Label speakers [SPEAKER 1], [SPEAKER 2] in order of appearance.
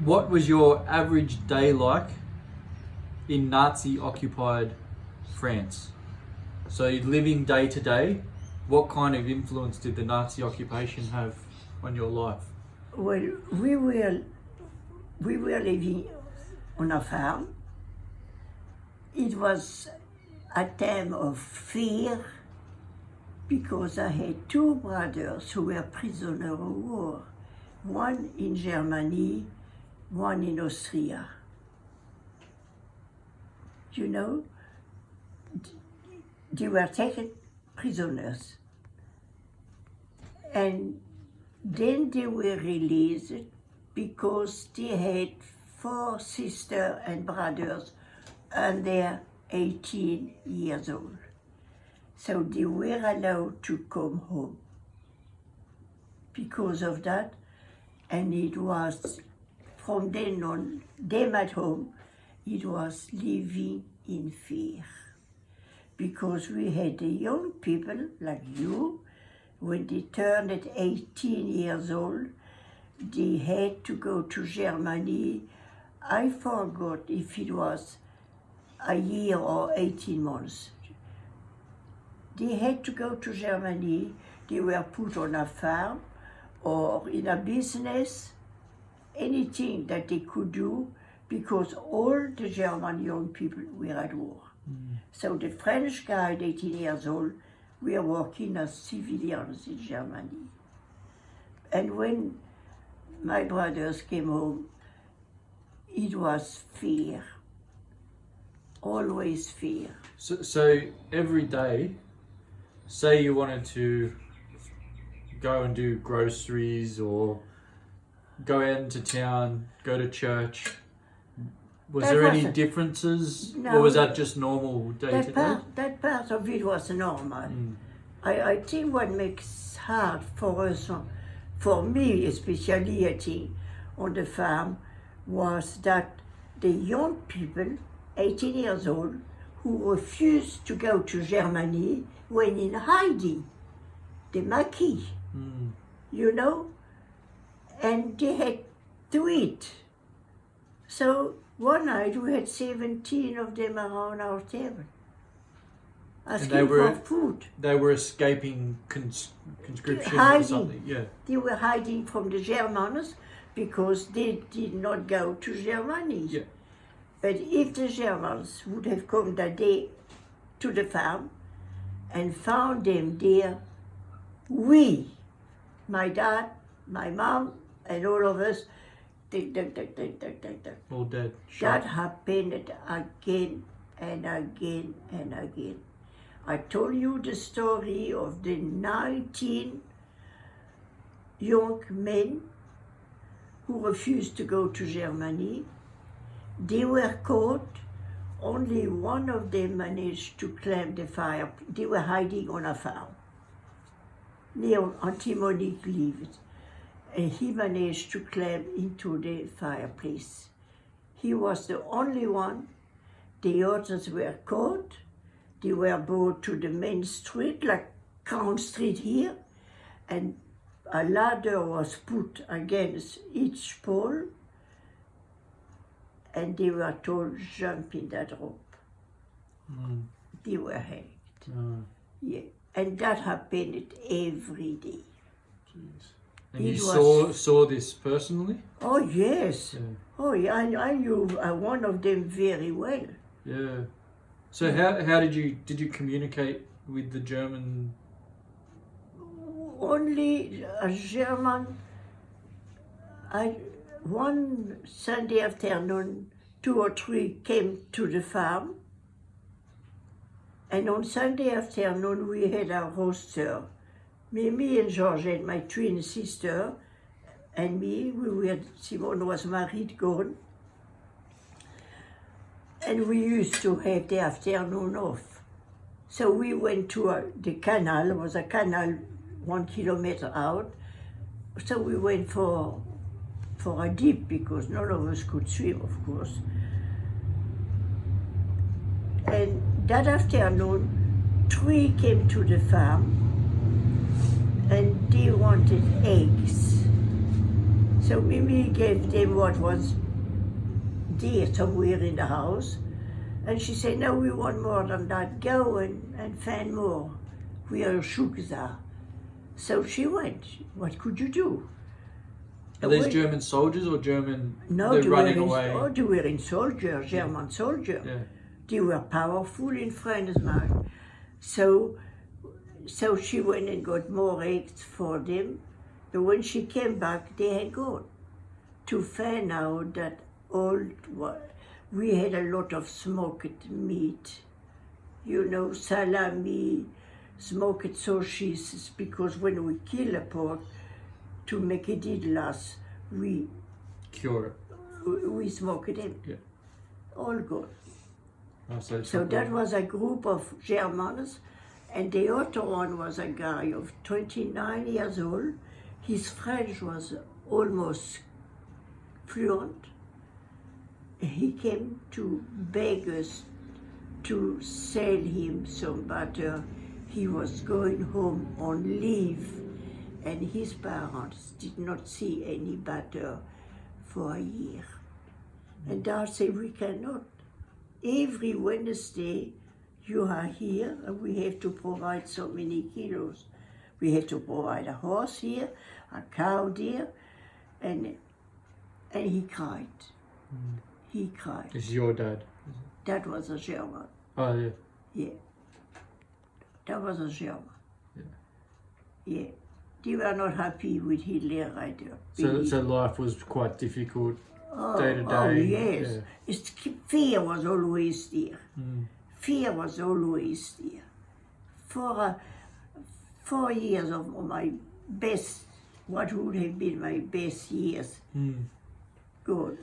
[SPEAKER 1] what was your average day like in Nazi-occupied France? So living day to day, what kind of influence did the Nazi occupation have on your life?
[SPEAKER 2] Well, we were living on a farm. It was a time of fear because I had two brothers who were prisoners of war, one in Germany, one in Austria. You know, they were taken prisoners. And then they were released because they had 4 sisters and brothers under 18 years old. So they were allowed to come home because of that. And it was, from then on, them at home, it was living in fear. Because we had the young people like you, when they turned at 18 years old, they had to go to Germany. I forgot if it was a year or 18 months. They had to go to Germany. They were put on a farm or in a business, anything that they could do, because all the German young people were at war. So the French guy, 18 years old, were working as civilians in Germany. And when my brothers came home, it was fear, always fear.
[SPEAKER 1] So every day, say you wanted to go and do groceries or go out into town, go to church, was there any differences?
[SPEAKER 2] No,
[SPEAKER 1] or was that just normal day to day?
[SPEAKER 2] That part of it was normal. I think what makes hard for us, for me especially, I think, on the farm, was that the young people, 18 years old, who refused to go to Germany went in hiding, the Maquis, you know, and they had to eat. So one night we had 17 of them around our table, asking for food.
[SPEAKER 1] They were escaping conscription
[SPEAKER 2] Hiding.
[SPEAKER 1] or something, yeah.
[SPEAKER 2] They were hiding from the Germans because they did not go to Germany.
[SPEAKER 1] Yeah.
[SPEAKER 2] But if the Germans would have come that day to the farm and found them there, we, my dad, my mom, and all of us,
[SPEAKER 1] All dead.
[SPEAKER 2] that happened again and again and again. I told you the story of the 19 young men who refused to go to Germany. They were caught. Only one of them managed to climb the fire. They were hiding on a farm near Antimonique lived. And he managed to climb into the fireplace. He was the only one. The others were caught. They were brought to the main street, like Crown Street here, and a ladder was put against each pole, and they were told, jump in that rope. They were hanged. Yeah. And that happened every day.
[SPEAKER 1] Jeez. And you saw this personally?
[SPEAKER 2] Oh, yes.
[SPEAKER 1] Yeah.
[SPEAKER 2] Oh, yeah, I knew one of them very well.
[SPEAKER 1] Yeah. So how did you communicate with the German?
[SPEAKER 2] Only a German. One Sunday afternoon, 2 or 3 came to the farm. And on Sunday afternoon, we had a roaster. Me and Georgette, my twin sister, and me, Simone was married, gone. And we used to have the afternoon off. So we went to the canal. It was a canal 1 kilometer out. So we went for a dip because none of us could swim, of course. And that afternoon, 3 came to the farm and they wanted eggs. So Mimi gave them what was there somewhere in the house. And she said, no, we want more than that. Go and find more where your sugars are. So she went. What could you do?
[SPEAKER 1] Are these German soldiers or German?
[SPEAKER 2] No,
[SPEAKER 1] they're
[SPEAKER 2] they
[SPEAKER 1] running
[SPEAKER 2] were
[SPEAKER 1] away.
[SPEAKER 2] Oh, they were in soldiers, German soldiers.
[SPEAKER 1] Yeah.
[SPEAKER 2] They were powerful in France. So she went and got more eggs for them. But when she came back, they had gone. To find out that we had a lot of smoked meat. You know, salami, smoked sausages, because when we kill a pork, to make it last, we
[SPEAKER 1] Cure it.
[SPEAKER 2] we smoke it in.
[SPEAKER 1] Yeah.
[SPEAKER 2] All good.
[SPEAKER 1] Oh,
[SPEAKER 2] So that was a group of Germans, and the other one was a guy of 29 years old. His French was almost fluent. He came to beg us to sell him some butter. He was going home on leave, and his parents did not see any butter for a year. And I said, we cannot. Every Wednesday you are here, and we have to provide so many kilos. We have to provide a horse here, a cow there, and he cried. He cried.
[SPEAKER 1] This is your dad.
[SPEAKER 2] That was a German.
[SPEAKER 1] Oh yeah.
[SPEAKER 2] Yeah. That was a German.
[SPEAKER 1] Yeah.
[SPEAKER 2] Yeah. They were not happy with Hitler either.
[SPEAKER 1] So life was quite difficult day to day.
[SPEAKER 2] Oh, yes.
[SPEAKER 1] Yeah.
[SPEAKER 2] Fear was always there.
[SPEAKER 1] Mm.
[SPEAKER 2] Fear was always there. For 4 years of my best, what would have been my best years,
[SPEAKER 1] Mm.
[SPEAKER 2] good.